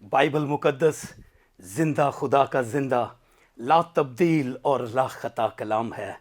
Bible मुकद्दस जिंदा खुदा का जिंदा ला तब्दील और ला खता कलाम है।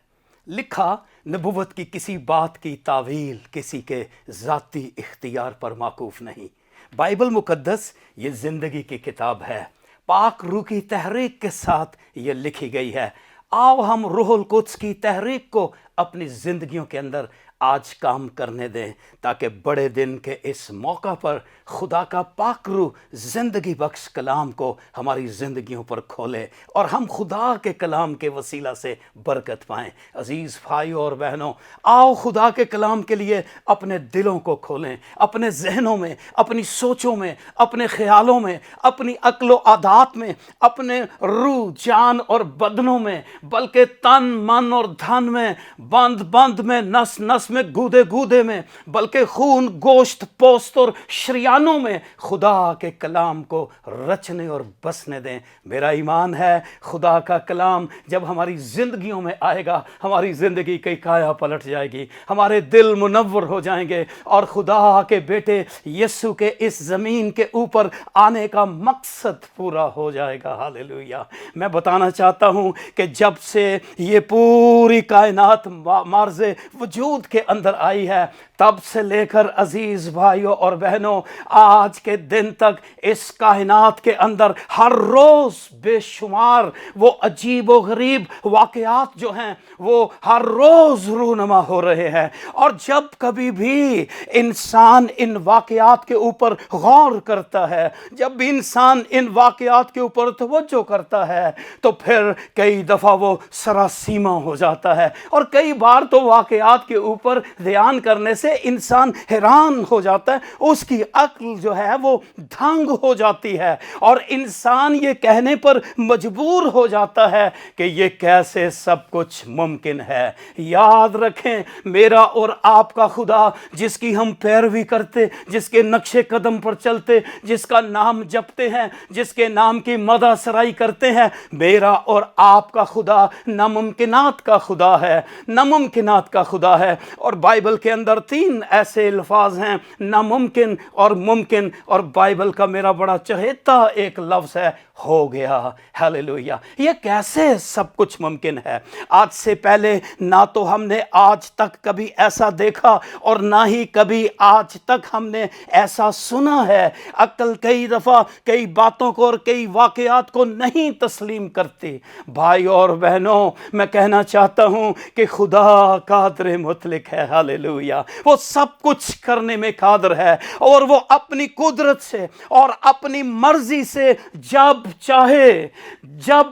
लिखा नबुवत की किसी बात की तावील किसी के ज़ाती इख्तियार पर माकूफ नहीं। बाइबल मुकद्दस ये ज़िंदगी की किताब है, पाक रूह की तहरीक के साथ ये लिखी गई है। आओ हम रूहुल कुद्स की तहरीक को अपनी ज़िंदगियों के अंदर आज काम करने दें, ताकि बड़े दिन के इस मौका पर खुदा का पाक रूह ज़िंदगी बख्श कलाम को हमारी ज़िंदगियों पर खोले और हम खुदा के कलाम के वसीला से बरकत पाएँ। अज़ीज़ भाइयों और बहनों, आओ खुदा के कलाम के लिए अपने दिलों को खोलें, अपने जहनों में, अपनी सोचों में, अपने ख्यालों में, अपनी अक्ल व आदात में, अपने रूह जान और बदनों में, बल्कि तन मन और धन में, बंद बंद में, नस नस में, गूदे गूदे में, बल्कि खून गोश्त पोस्त और शरियानों में खुदा के कलाम को रचने और बसने दें। मेरा ईमान है खुदा का कलाम जब हमारी ज़िंदगियों में आएगा, हमारी ज़िंदगी की काया पलट जाएगी, हमारे दिल मुनव्वर हो जाएंगे और खुदा के बेटे यीशु के इस ज़मीन के ऊपर आने का मकसद पूरा हो जाएगा। हालेलुया। मैं बताना चाहता हूँ कि जब से ये पूरी कायनात मार्ज़े वजूद के अंदर आई है, तब से लेकर अजीज़ भाइयों और बहनों आज के दिन तक इस कायनात के अंदर हर रोज़ बेशुमार वो अजीब व गरीब वाक़यात जो हैं वो हर रोज़ रूनमा हो रहे हैं। और जब कभी भी इंसान इन वाक़यात के ऊपर गौर करता है, जब भी इंसान इन वाक़यात के ऊपर तवज्जो करता है, तो फिर कई दफ़ा वो सरासीमा हो जाता है और कई बार तो वाक़यात के ऊपर ध्यान करने से इंसान हैरान हो जाता है, उसकी अक्ल जो है वो दंग हो जाती है और इंसान ये कहने पर मजबूर हो जाता है कि ये कैसे सब कुछ मुमकिन है। याद रखें, मेरा और आपका खुदा जिसकी हम पैरवी करते, जिसके नक्शे कदम पर चलते, जिसका नाम जपते हैं, जिसके नाम की मदह सराई करते हैं, मेरा और आपका खुदा नामुमकिनात का खुदा है, नामुमकिनात का खुदा है। और बाइबल के अंदर 3 ऐसे अल्फाज हैं, नामुमकिन और मुमकिन, और बाइबल का मेरा बड़ा चहेता एक लफ्ज़ है, हो गया। हालेलुया। ये कैसे सब कुछ मुमकिन है? आज से पहले ना तो हमने आज तक कभी ऐसा देखा और ना ही कभी आज तक हमने ऐसा सुना है। अक्ल कई दफ़ा कई बातों को और कई वाक़यात को नहीं तस्लीम करती। भाई और बहनों, मैं कहना चाहता हूँ कि खुदा कादिर मुतलक है। हालेलुया। वो सब कुछ करने में कादिर है और वो अपनी कुदरत से और अपनी मर्जी से जब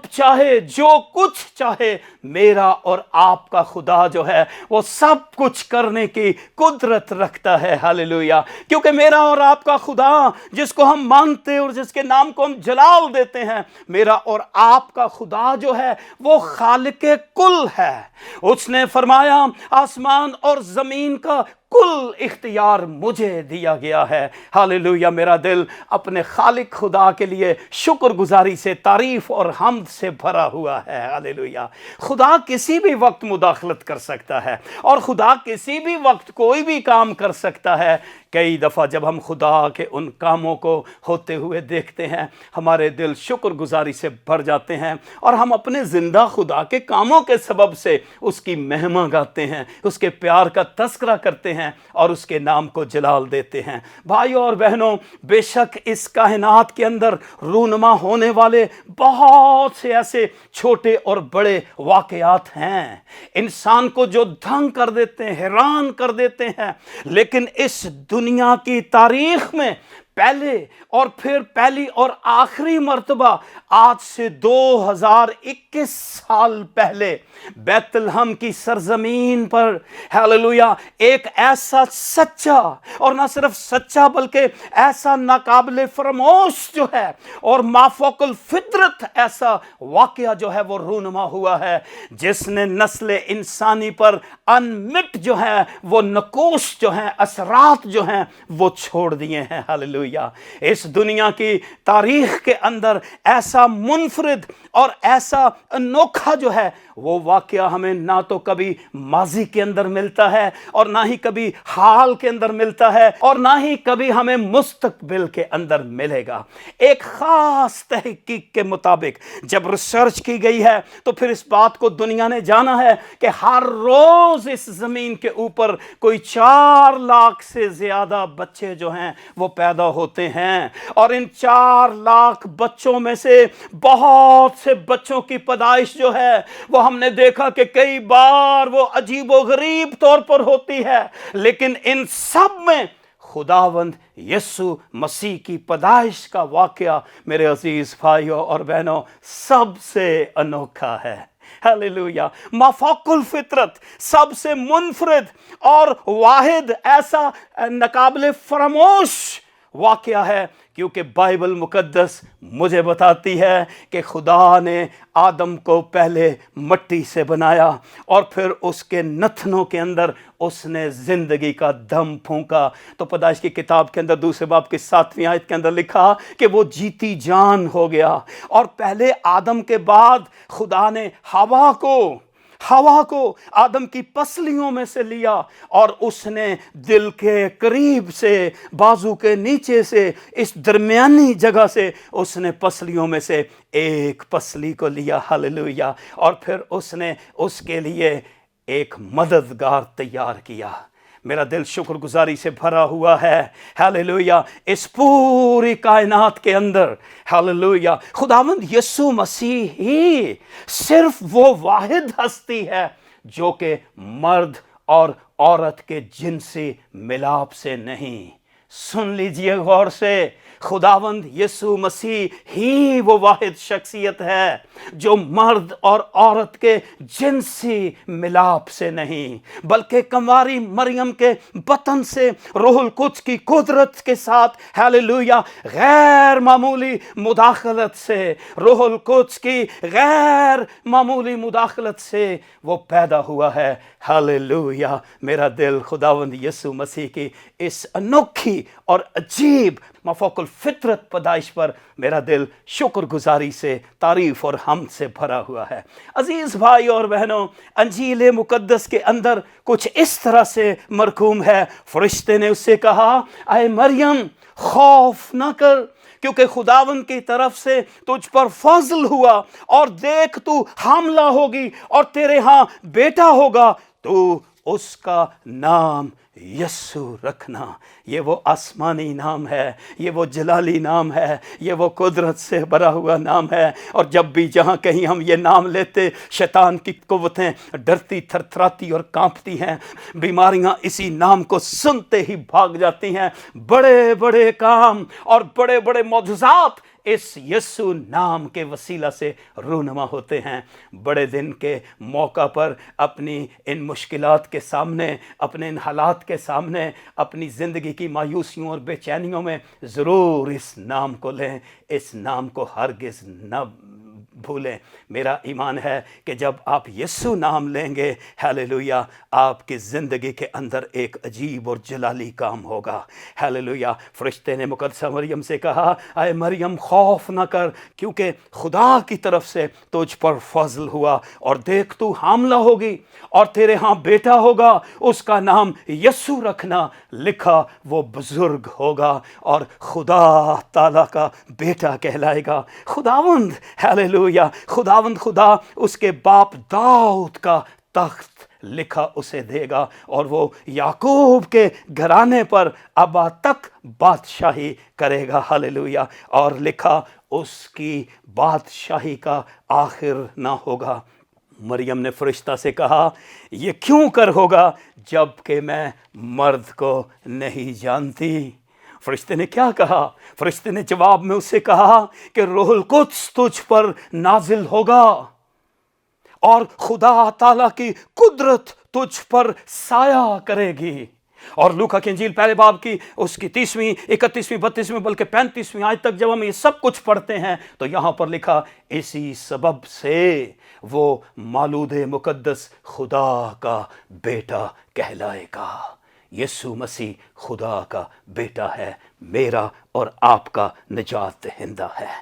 चाहे जो कुछ चाहे, मेरा और आपका खुदा जो है वो सब कुछ करने की कुदरत रखता है। हालेलुया। क्योंकि मेरा और आपका खुदा जिसको हम मानते हैं और जिसके नाम को हम जलाल देते हैं, मेरा और आपका खुदा जो है वो खालिके कुल है। उसने फरमाया आसमान और ज़मीन का कुल इख्तियार मुझे दिया गया है। हालेलुया। मेरा दिल अपने खालिक खुदा के लिए शुक्रगुजारी से, तारीफ और हम्द से भरा हुआ है। हालेलुया। खुदा किसी भी वक्त मुदाखलत कर सकता है और खुदा किसी भी वक्त कोई भी काम कर सकता है। कई दफ़ा जब हम खुदा के उन कामों को होते हुए देखते हैं, हमारे दिल शुक्रगुजारी से भर जाते हैं और हम अपने ज़िंदा खुदा के कामों के सबब से उसकी महिमा गाते हैं, उसके प्यार का तस्करा करते हैं और उसके नाम को जलाल देते हैं। भाइयों और बहनों, बेशक इस कायनात के अंदर रूनमा होने वाले बहुत से ऐसे छोटे और बड़े वाक़यात हैं, इंसान को जो दंग कर देते हैं, हैरान कर देते हैं, लेकिन इस दुनिया की तारीख में पहले और फिर पहली और आखिरी मर्तबा आज से 2021 साल पहले बैतलहम की सरजमीन पर, हालेलुया, एक ऐसा सच्चा और ना सिर्फ सच्चा बल्कि ऐसा नाकाबिले फरमोश जो है और माफोकल फितरत ऐसा वाकया जो है वो रूनुमा हुआ है, जिसने नस्ल इंसानी पर अनमिट जो है वो नकोश जो है, असरात जो हैं वो छोड़ दिए हैं। हालेलुया। हालेलुया। इस दुनिया की तारीख के अंदर ऐसा मुनफरिद और ऐसा अनोखा जो है वो वाकया हमें ना तो कभी माजी के अंदर मिलता है और ना ही कभी हाल के अंदर मिलता है और ना ही कभी हमें मुस्तकबिल के अंदर मिलेगा। एक खास तहकीक के मुताबिक जब रिसर्च की गई है तो फिर इस बात को दुनिया ने जाना है कि हर रोज इस जमीन के ऊपर कोई 4 लाख से ज्यादा बच्चे जो हैं वो पैदा होते हैं और इन 4 लाख बच्चों में से बहुत से बच्चों की पैदाइश जो है वो हमने देखा कि कई बार वो अजीबोगरीब तौर पर होती है, लेकिन इन सब में खुदावंद यीशु मसीह की पैदाइश का वाकया मेरे अजीज भाइयों और बहनों सबसे अनोखा है। हालेलुया। माफाकुल फितरत, सबसे मुनफरिद और वाहिद ऐसा नकाबिले फरामोश वाकया है, क्योंकि बाइबल मुकद्दस मुझे बताती है कि खुदा ने आदम को पहले मिट्टी से बनाया और फिर उसके नथनों के अंदर उसने जिंदगी का दम फूंका। तो पैदाइश की किताब के अंदर दूसरे बाब की 7वीं आयत के अंदर लिखा कि वो जीती जान हो गया। और पहले आदम के बाद खुदा ने हवा को आदम की पसलियों में से लिया और उसने दिल के करीब से, बाजू के नीचे से, इस दरमियानी जगह से उसने पसलियों में से एक पसली को लिया। हालेलुया। और फिर उसने उसके लिए एक मददगार तैयार किया। मेरा दिल शुक्रगुजारी से भरा हुआ है। हालेलुया। इस पूरी कायनात के अंदर हालेलुया खुदावंद यीशु मसीह ही सिर्फ वो वाहिद हस्ती है जो कि मर्द और औरत के जिनसी मिलाप से नहीं। सुन लीजिए गौर से, खुदावंद यीशु मसीह ही वो वाहिद शख्सियत है जो मर्द और औरत के जिनसी मिलाप से नहीं, बल्कि कंवारी मरियम के बतन से रूहुल कुद्स की कुदरत के साथ हालेलुया गैर मामूली मुदाखलत से, रूहुल कुद्स की गैर मामूली मुदाखलत से वो पैदा हुआ है। हालेलुया। मेरा दिल खुदावंद यीशु मसीह की इस अनोखी और अजीब माफाकुल फितरत पैदाइश पर मेरा दिल शुक्रगुजारी से, तारीफ और हमद से भरा हुआ है। अजीज भाई और बहनों, अंजील मुकद्दस के अंदर कुछ इस तरह से मरकूम है, फरिश्ते ने उससे कहा, ऐ मरियम खौफ ना कर, क्योंकि खुदावन की तरफ से तुझ पर फजल हुआ और देख तू हामला होगी और तेरे यहाँ बेटा होगा, तो उसका नाम यस्सु रखना। ये वो आसमानी नाम है, ये वो जलाली नाम है, ये वो कुदरत से भरा हुआ नाम है। और जब भी जहाँ कहीं हम ये नाम लेते, शैतान की कुव्वतें डरती, थरथराती और कांपती हैं। बीमारियाँ इसी नाम को सुनते ही भाग जाती हैं। बड़े बड़े काम और बड़े बड़े मौजूज़ात इस यीशु नाम के वसीला से रूनुमा होते हैं। बड़े दिन के मौका पर अपनी इन मुश्किलात के सामने, अपने इन हालात के सामने, अपनी ज़िंदगी की मायूसियों और बेचैनियों में ज़रूर इस नाम को लें, इस नाम को हरगिज़ न भूलें। मेरा ईमान है कि जब आप यीशु नाम लेंगे, हालेलुया, आपकी ज़िंदगी के अंदर एक अजीब और जलाली काम होगा। हालेलुया। फरिश्ते ने मुकद्दसा मरियम से कहा, आए मरियम खौफ ना कर, क्योंकि खुदा की तरफ से तुझ पर फजल हुआ और देख तू हामला होगी और तेरे यहाँ बेटा होगा, उसका नाम यीशु रखना। लिखा वो बुजुर्ग होगा और खुदा ताला का बेटा कहलाएगा। खुदावंद हालेलुया, खुदावंद खुदा उसके बाप दाऊद का तख्त लिखा उसे देगा और वो याकूब के घराने पर अबा तक बादशाही करेगा। हालेलुया। और लिखा उसकी बादशाही का आखिर ना होगा। मरियम ने फरिश्ता से कहा, ये क्यों कर होगा जबकि मैं मर्द को नहीं जानती। फरिश्ते ने क्या कहा? फरिश्ते ने जवाब में उससे कहा कि रूहुल कुद्स तुझ पर नाजिल होगा और खुदा ताला की कुदरत तुझ पर साया करेगी। और लूका की इंजील पहले बाब की उसकी 30वीं, 31वीं, 32वीं, बल्कि 35वीं आयत तक जब हम ये सब कुछ पढ़ते हैं तो यहाँ पर लिखा, इसी सबब से वो मालूद मुकद्दस खुदा का बेटा कहलाएगा। یسوع مسیح خدا کا بیٹا ہے، میرا اور آپ کا نجات دہندہ ہے۔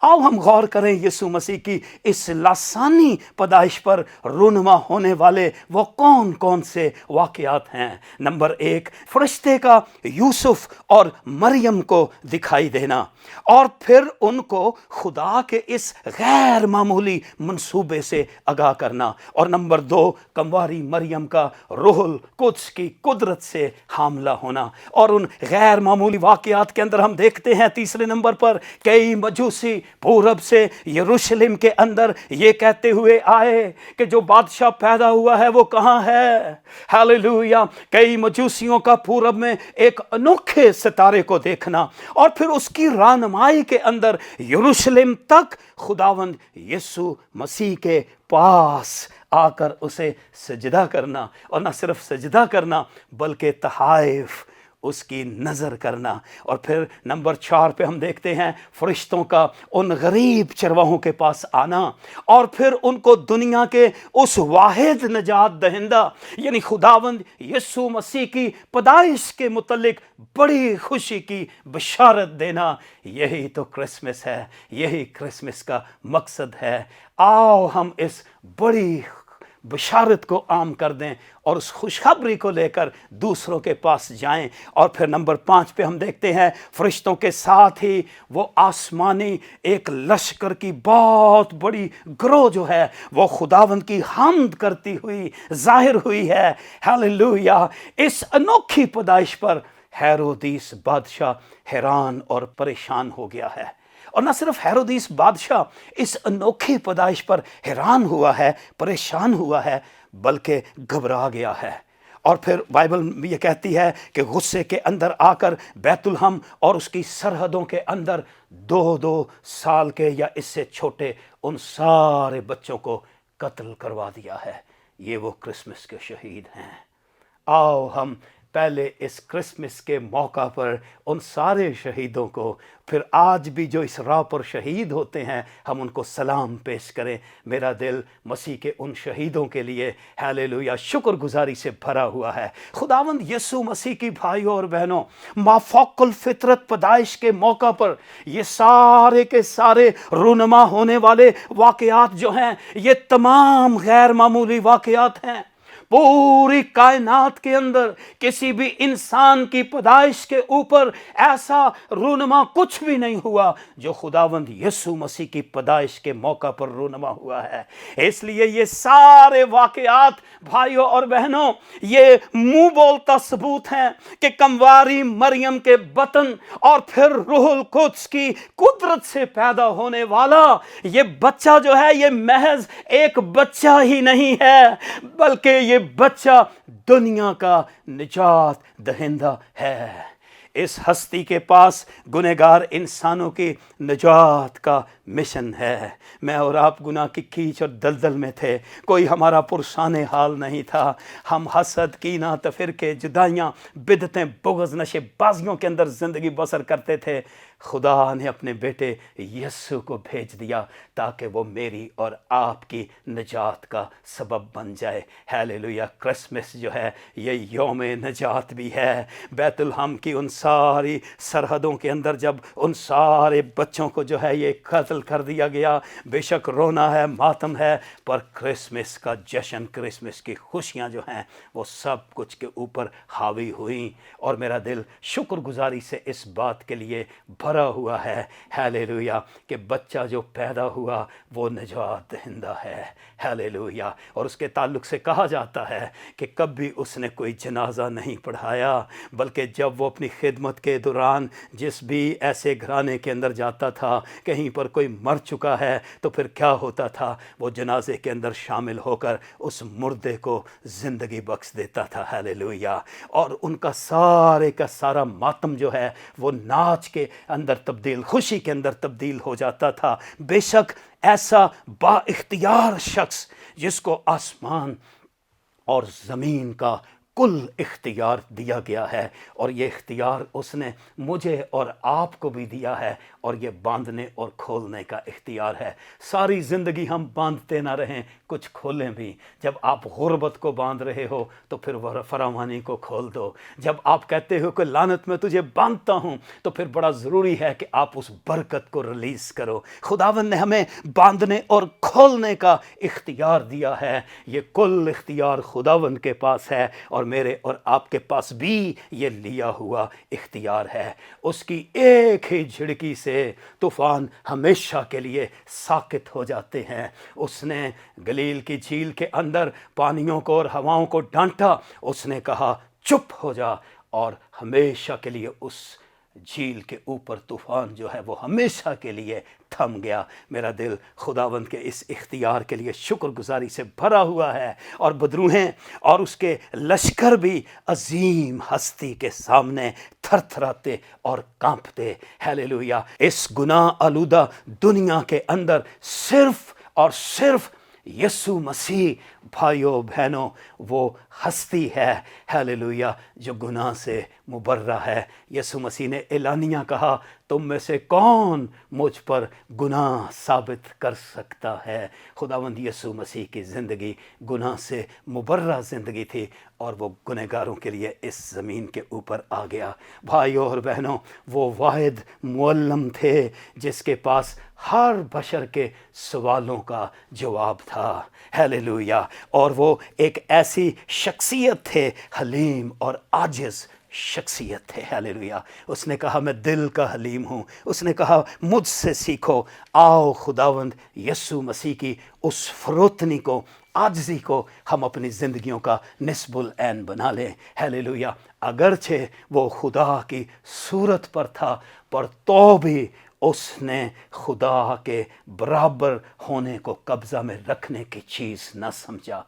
آؤ ہم غور کریں یسوع مسیح کی اس لاسانی پیدائش پر رونما ہونے والے وہ کون کون سے واقعات ہیں۔ نمبر 1، فرشتے کا یوسف اور مریم کو دکھائی دینا، اور پھر ان کو خدا کے اس غیر معمولی منصوبے سے آگاہ کرنا، اور نمبر 2، کنواری مریم کا روح القدس کی قدرت سے حاملہ ہونا۔ اور ان غیر معمولی واقعات کے اندر ہم دیکھتے ہیں تیسرے نمبر پر کئی مجوسی پورب سے یروشلم کے اندر یہ کہتے ہوئے آئے کہ جو بادشاہ پیدا ہوا ہے وہ کہاں ہے۔ ہاللویا۔ کئی مجوسیوں کا پورب میں ایک انوکھے ستارے کو دیکھنا، اور پھر اس کی رہنمائی کے اندر یروشلم تک خداوند یسوع مسیح کے پاس آ کر اسے سجدہ کرنا، اور نہ صرف سجدہ کرنا بلکہ تحائف اس کی نظر کرنا۔ اور پھر نمبر 4 پہ ہم دیکھتے ہیں فرشتوں کا ان غریب چرواہوں کے پاس آنا، اور پھر ان کو دنیا کے اس واحد نجات دہندہ یعنی خداوند یسوع مسیح کی پیدائش کے متعلق بڑی خوشی کی بشارت دینا۔ یہی تو کرسمس ہے، یہی کرسمس کا مقصد ہے۔ آؤ ہم اس بڑی بشارت کو عام کر دیں اور اس خوشخبری کو لے کر دوسروں کے پاس جائیں۔ اور پھر نمبر 5 پہ ہم دیکھتے ہیں فرشتوں کے ساتھ ہی وہ آسمانی ایک لشکر کی بہت بڑی گروہ جو ہے وہ خداوند کی حمد کرتی ہوئی ظاہر ہوئی ہے۔ ہاللویا۔ اس انوکھی پیدائش پر ہیرودیس بادشاہ حیران اور پریشان ہو گیا ہے، اور نہ صرف ہیرودیس بادشاہ اس انوکھی پیدائش پر حیران ہوا ہے، پریشان ہوا ہے، بلکہ گھبرا گیا ہے۔ اور پھر بائبل یہ کہتی ہے کہ غصے کے اندر آ کر بیت الحم اور اس کی سرحدوں کے اندر 2 سال کے یا اس سے چھوٹے ان سارے بچوں کو قتل کروا دیا ہے۔ یہ وہ کرسمس کے شہید ہیں۔ آؤ ہم پہلے اس کرسمس کے موقع پر ان سارے شہیدوں کو، پھر آج بھی جو اس راہ پر شہید ہوتے ہیں، ہم ان کو سلام پیش کریں۔ میرا دل مسیح کے ان شہیدوں کے لیے ہاللویا شکر گزاری سے بھرا ہوا ہے۔ خداوند یسوع مسیح کی بھائیوں اور بہنوں، مافوق الفطرت پیدائش کے موقع پر یہ سارے کے سارے رونما ہونے والے واقعات جو ہیں یہ تمام غیر معمولی واقعات ہیں۔ پوری کائنات کے اندر کسی بھی انسان کی پیدائش کے اوپر ایسا رونما کچھ بھی نہیں ہوا جو خداوند یسوع مسیح کی پیدائش کے موقع پر رونما ہوا ہے۔ اس لیے یہ سارے واقعات بھائیوں اور بہنوں یہ منہ بولتا ثبوت ہیں کہ کنواری مریم کے بطن اور پھر روح القدس کی قدرت سے پیدا ہونے والا یہ بچہ جو ہے یہ محض ایک بچہ ہی نہیں ہے، بلکہ یہ بچہ دنیا کا نجات دہندہ ہے۔ اس ہستی کے پاس گنہگار انسانوں کی نجات کا مشن ہے۔ میں اور آپ گناہ کی کیچ اور دلدل میں تھے، کوئی ہمارا پرسان حال نہیں تھا۔ ہم حسد، کینہ، تفرقے، جدائیاں، بدعتیں، بغض، نشے بازیوں کے اندر زندگی بسر کرتے تھے۔ خدا نے اپنے بیٹے یسوع کو بھیج دیا تاکہ وہ میری اور آپ کی نجات کا سبب بن جائے۔ ہاللویا۔ کرسمس جو ہے یہ یوم نجات بھی ہے۔ بیت الحم کی ان ساری سرحدوں کے اندر جب ان سارے بچوں کو جو ہے یہ قتل کر دیا گیا، بے شک رونا ہے، ماتم ہے، پر کرسمس کا جشن، کرسمس کی خوشیاں جو ہیں وہ سب کچھ کے اوپر حاوی ہوئیں، اور میرا دل شکر گزاری سے اس بات کے لیے بھرا ہوا ہے ہاللویا کہ بچہ جو پیدا ہوا وہ نجات دہندہ ہے۔ ہاللویا۔ اور اس کے تعلق سے کہا جاتا ہے کہ کبھی اس نے کوئی جنازہ نہیں پڑھایا، بلکہ جب وہ اپنی خدمت کے دوران جس بھی ایسے گھرانے کے اندر جاتا تھا، کہیں پر کوئی مر چکا ہے تو پھر کیا ہوتا تھا، وہ جنازے کے اندر شامل ہو کر اس مردے کو زندگی بخش دیتا تھا۔ ہاللویا۔ اور ان کا سارے کا سارا ماتم جو ہے وہ ناچ کے اندر تبدیل، خوشی کے اندر تبدیل ہو جاتا تھا۔ بے شک ایسا با اختیار شخص جس کو آسمان اور زمین کا کل اختیار دیا گیا ہے، اور یہ اختیار اس نے مجھے اور آپ کو بھی دیا ہے، اور یہ باندھنے اور کھولنے کا اختیار ہے۔ ساری زندگی ہم باندھتے نہ رہیں، کچھ کھولیں بھی۔ جب آپ غربت کو باندھ رہے ہو تو پھر وہ فراوانی کو کھول دو۔ جب آپ کہتے ہو کہ لعنت میں تجھے باندھتا ہوں، تو پھر بڑا ضروری ہے کہ آپ اس برکت کو ریلیز کرو۔ خداوند نے ہمیں باندھنے اور کھولنے کا اختیار دیا ہے۔ یہ کل اختیار خداوند کے پاس ہے، اور میرے اور آپ کے پاس بھی یہ لیا ہوا اختیار ہے۔ اس کی ایک ہی جھڑکی سے طوفان ہمیشہ کے لیے ساکت ہو جاتے ہیں۔ اس نے گلیل کی جھیل کے اندر پانیوں کو اور ہواؤں کو ڈانٹا، اس نے کہا چپ ہو جا، اور ہمیشہ کے لیے اس جھیل کے اوپر طوفان جو ہے وہ ہمیشہ کے لیے تھم گیا۔ میرا دل خداوند کے اس اختیار کے لیے شکر گزاری سے بھرا ہوا ہے، اور بدروہیں اور اس کے لشکر بھی عظیم ہستی کے سامنے تھر تھراتے اور کانپتے۔ ہیلیلویا! اس گناہ آلودہ دنیا کے اندر صرف اور صرف یسوع مسیح بھائیوں بہنوں وہ ہستی ہے، ہیلیلویا، جو گناہ سے مبرہ ہے۔ یسوع مسیح نے اعلانیہ کہا، تم میں سے کون مجھ پر گناہ ثابت کر سکتا ہے؟ خداوند یسوع مسیح کی زندگی گناہ سے مبرہ زندگی تھی، اور وہ گنہگاروں کے لیے اس زمین کے اوپر آ گیا۔ بھائیوں اور بہنوں، وہ واحد معلم تھے جس کے پاس ہر بشر کے سوالوں کا جواب تھا، ہیلیلویا، اور وہ ایک ایسی شخصیت تھے، حلیم اور عاجز شخصیت تھے، ہیلیلویا۔ اس نے کہا میں دل کا حلیم ہوں۔ اس نے کہا مجھ سے سیکھو۔ آؤ خداوند یسوع مسیح کی اس فروتنی کو، عاجزی کو ہم اپنی زندگیوں کا نصب العین بنا لیں، ہیلیلویا۔ اگرچہ وہ خدا کی صورت پر تھا، پر تو بھی اس نے خدا کے برابر ہونے کو قبضہ میں رکھنے کی چیز نہ سمجھا،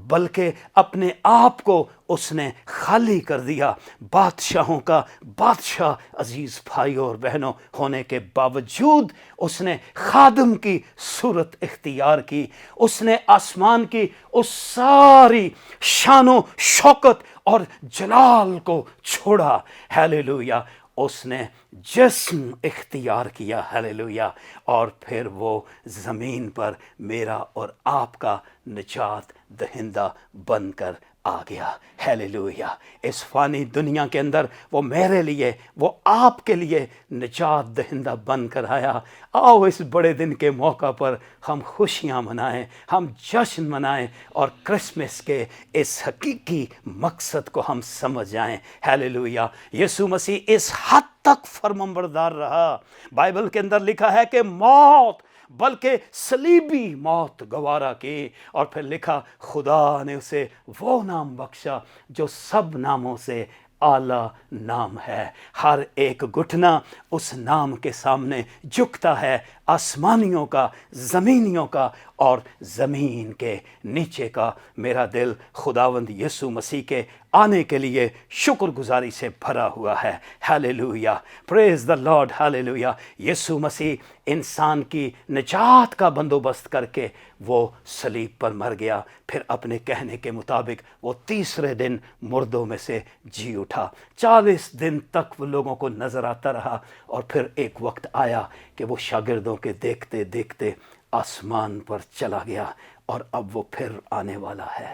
بلکہ اپنے آپ کو اس نے خالی کر دیا۔ بادشاہوں کا بادشاہ عزیز بھائیوں اور بہنوں ہونے کے باوجود اس نے خادم کی صورت اختیار کی۔ اس نے آسمان کی اس ساری شان و شوکت اور جلال کو چھوڑا، ہیلیلویا۔ اس نے جسم اختیار کیا، ہیلیلویا، اور پھر وہ زمین پر میرا اور آپ کا نجات دہندہ بن کر آ گیا، ہیلیلویا۔ اس فانی دنیا کے اندر وہ میرے لیے، وہ آپ کے لیے نجات دہندہ بن کر آیا۔ آؤ اس بڑے دن کے موقع پر ہم خوشیاں منائیں، ہم جشن منائیں، اور کرسمس کے اس حقیقی مقصد کو ہم سمجھ جائیں، ہیلیلویا۔ یسوع مسیح اس حد تک فرمانبردار رہا، بائبل کے اندر لکھا ہے کہ موت، بلکہ صلیبی موت گوارا کی، اور پھر لکھا خدا نے اسے وہ نام بخشا جو سب ناموں سے اعلیٰ نام ہے۔ ہر ایک گھٹنا اس نام کے سامنے جھکتا ہے، آسمانیوں کا، زمینیوں کا، اور زمین کے نیچے کا۔ میرا دل خداوند یسوع مسیح کے آنے کے لیے شکر گزاری سے بھرا ہوا ہے، ہیلیلویا، پریز دا لارڈ، ہیلیلویا۔ یسوع مسیح انسان کی نجات کا بندوبست کر کے وہ صلیب پر مر گیا، پھر اپنے کہنے کے مطابق وہ تیسرے دن مردوں میں سے جی اٹھا۔ 40 دن تک وہ لوگوں کو نظر آتا رہا، اور پھر ایک وقت آیا کہ وہ شاگردوں کے دیکھتے دیکھتے آسمان پر چلا گیا، اور اب وہ پھر آنے والا ہے۔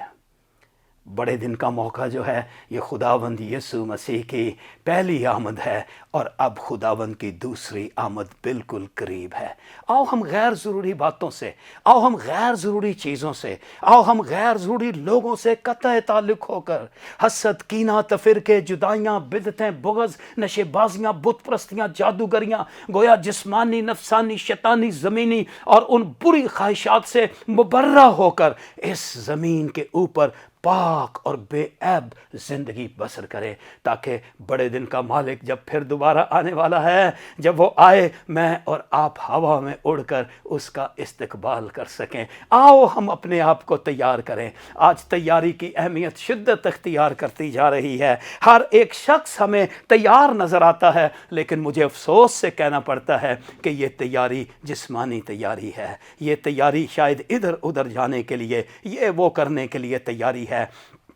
بڑے دن کا موقع جو ہے یہ خداوند یسوع مسیح کی پہلی آمد ہے، اور اب خداوند کی دوسری آمد بالکل قریب ہے۔ آؤ ہم غیر ضروری باتوں سے، آؤ ہم غیر ضروری چیزوں سے، آؤ ہم غیر ضروری لوگوں سے قطع تعلق ہو کر حسد، کینہ، تفرقے، جدائیاں، بدعتیں، بغض، نشے بازیاں، بت پرستیاں، جادوگریاں، گویا جسمانی، نفسانی، شیطانی، زمینی اور ان بری خواہشات سے مبرہ ہو کر اس زمین کے اوپر پاک اور بے عیب زندگی بسر کرے، تاکہ بڑے دن کا مالک جب پھر دوبارہ آنے والا ہے، جب وہ آئے، میں اور آپ ہوا میں اڑ کر اس کا استقبال کر سکیں۔ آؤ ہم اپنے آپ کو تیار کریں۔ آج تیاری کی اہمیت شدت اختیار کرتی جا رہی ہے۔ ہر ایک شخص ہمیں تیار نظر آتا ہے، لیکن مجھے افسوس سے کہنا پڑتا ہے کہ یہ تیاری جسمانی تیاری ہے، یہ تیاری شاید ادھر ادھر جانے کے لیے، یہ وہ کرنے کے لیے تیاری ہے،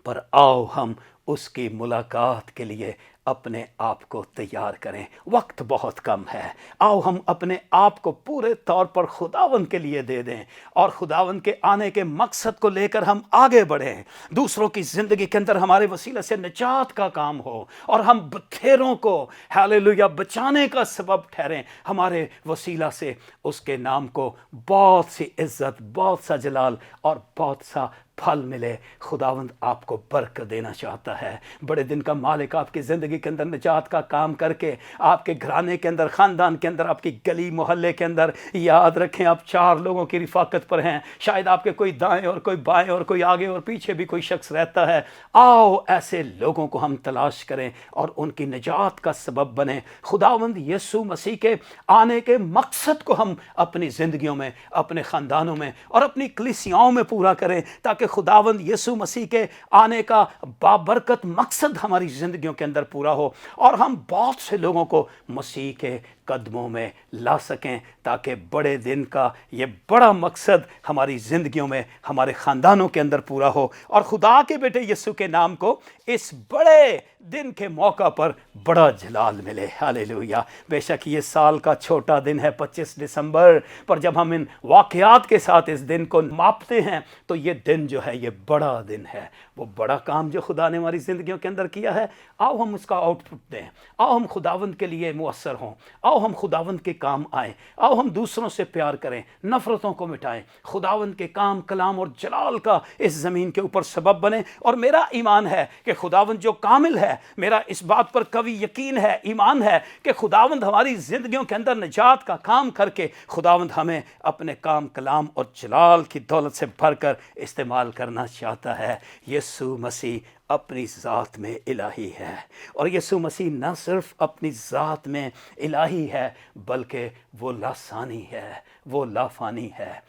पर आओ हम उसकी मुलाकात के लिए अपने आप को तैयार करें। वक्त बहुत कम है, आओ हम अपने आप को पूरे तौर पर खुदावंद के लिए दे दें और खुदावंद के आने के मकसद को लेकर हम आगे बढ़ें। दूसरों की ज़िंदगी के अंदर हमारे वसीले से निजात का काम हो और हम बथेरों को हालेलुया बचाने का सबब ठहरें। हमारे वसीला से उसके नाम को बहुत सी इज्जत, बहुत सा जलाल और बहुत सा फल मिले। खुदावंद आपको बरकत देना चाहता है। बड़े दिन का मालिक आपकी ज़िंदगी के अंदर निजात का काम करके आपके घराने के अंदर, ख़ानदान के अंदर, आपकी गली मोहल्ले के अंदर, याद रखें आप 4 लोगों की रिफाकत पर हैं। शायद आपके कोई दाएं और कोई बाएं और कोई आगे और पीछे भी कोई शख्स रहता है। आओ ऐसे लोगों को हम तलाश करें और उनकी निजात का सबब बने। खुदावंद यीशु मसीह के आने के मकसद को हम अपनी ज़िंदगियों में, अपने ख़ानदानों में और अपनी कलीसियाओं में पूरा करें, ताकि खुदावंद यीशु मसीह के आने का बाबरकत मकसद हमारी ज़िंदगियों के अंदर पूरा हो और हम बहुत से लोगों को मसीह के कदमों में ला सकें, ताकि बड़े दिन का ये बड़ा मकसद हमारी ज़िंदगियों में, हमारे ख़ानदानों के अंदर पूरा हो और खुदा के बेटे यीशु के नाम को इस बड़े दिन के मौका पर बड़ा जलाल मिले। हालेलुया। बेशक ये साल का छोटा दिन है 25 दिसंबर, पर जब हम इन वाक़यात के साथ इस दिन को मापते हैं तो ये दिन जो है ये बड़ा दिन है। वो बड़ा काम जो खुदा ने हमारी ज़िंदगियों के अंदर किया है, आओ हम उसका आउटपुट दें, आओ हम खुदावंद के लिए मुअस्सर हों, आओ हम खुदावंद के काम आएँ, आओ हम दूसरों से प्यार करें, नफ़रतों को मिटाएं, खुदावंद के काम, कलाम और जलाल का इस ज़मीन के ऊपर सबब बने। और मेरा ईमान है कि खुदावंद जो कामिल है, मेरा इस बात पर कभी यकीन है, ईमान है कि खुदावंद हमारी ज़िंदगियों के अंदर निजात का काम करके खुदावंद हमें अपने काम, कलाम और जलाल की दौलत से भरकर इस्तेमाल करना चाहता है। यीशु मसीह अपनी ज़ात में इलाही है और यीशु मसीह न सिर्फ अपनी ज़ात में इलाही है, बल्कि वो लासानी है, वो लाफानी है।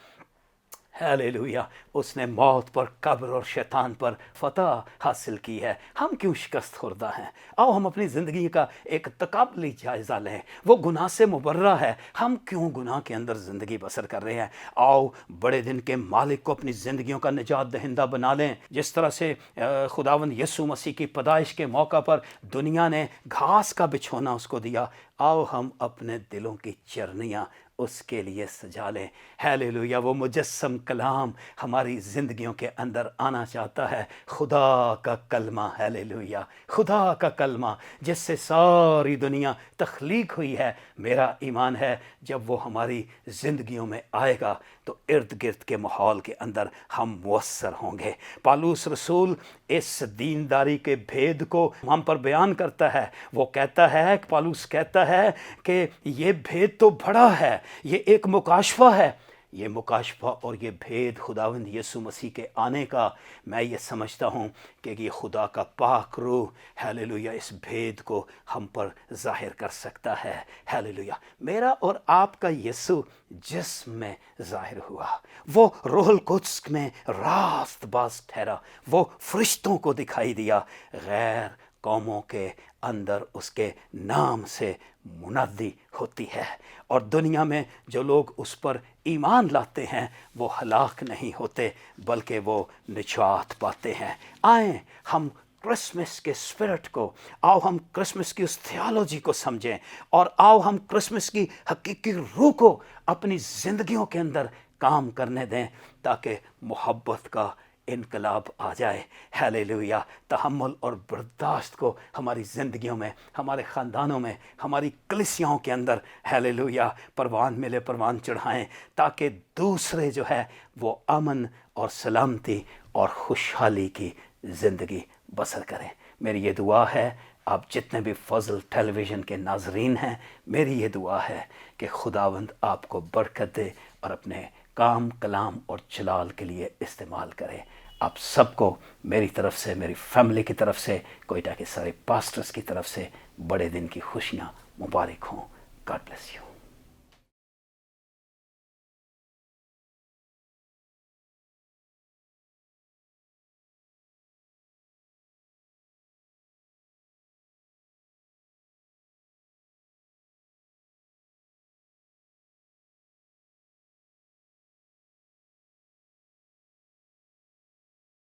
हालेलुया। उसने मौत पर, कब्र और शैतान पर फतह हासिल की है। हम क्यों शिकस्त खुर्दा हैं? आओ हम अपनी ज़िंदगी का एक तकाबली जायज़ा लें। वो गुनाह से मुबर्रा है, हम क्यों गुनाह के अंदर ज़िंदगी बसर कर रहे हैं? आओ बड़े दिन के मालिक को अपनी ज़िंदगियों का निजात दहिंदा बना लें। जिस तरह से खुदावंद यीशु मसीह की पैदाइश के मौका पर दुनिया ने घास का बिछौना उसको दिया, आओ हम अपने दिलों की चरनियाँ उसके लिए सजा लें। हालेलुया। वो मुजस्सम कलाम हमारी ज़िंदगियों के अंदर आना चाहता है, खुदा का कलमा। हालेलुया। खुदा का कलमा जिससे सारी दुनिया तख्लीक हुई है। मेरा ईमान है जब वो हमारी ज़िंदगियों में आएगा तो इर्द गिर्द के माहौल के अंदर हम मुअस्सर होंगे। पालूस रसूल इस दीनदारी के भेद को हम पर बयान करता है। वो कहता है, पालूस कहता है कि ये भेद तो बड़ा है, ये एक मुकाशफा है। ये मुकाशफा और ये भेद खुदावंद यीशु मसीह के आने का, मैं ये समझता हूँ कि ये खुदा का पाक रूह हालेलुया इस भेद को हम पर ज़ाहिर कर सकता है। हालेलुया। मेरा और आपका यीशु जिस्म में ज़ाहिर हुआ, वो रूहुल कुद्स में रास्त बाज ठहरा, वो फरिश्तों को दिखाई दिया, गैर कौमों के अंदर उसके नाम से मुनादी होती है और दुनिया में जो लोग उस पर ईमान लाते हैं वो हलाक नहीं होते बल्कि वो निजात पाते हैं। आएँ हम क्रिसमस के स्पिरिट को, आओ हम क्रिसमस की उस थियोलॉजी को समझें और आओ हम क्रिसमस की हकीकी रूह को अपनी ज़िंदगियों के अंदर काम करने दें, ताकि मोहब्बत का इनकलाब आ जाए। हालेलुया। तहम्मुल और बर्दाश्त को हमारी ज़िंदगियों में, हमारे ख़ानदानों में, हमारी कलीसियाओं के अंदर हालेलुया परवान मिले, परवान चढ़ाएं, ताकि दूसरे जो है वो अमन और सलामती और खुशहाली की ज़िंदगी बसर करें। मेरी ये दुआ है, आप जितने भी फजल टेलीविज़न के नाजरीन हैं, मेरी ये दुआ है कि खुदावंद आपको बरकत दे और अपने काम, कलाम और जलाल के लिए इस्तेमाल करें। आप सबको मेरी तरफ से, मेरी फैमिली की तरफ से, कोयटा के सारे पास्टर्स की तरफ से बड़े दिन की खुशियाँ मुबारक हों। God bless you.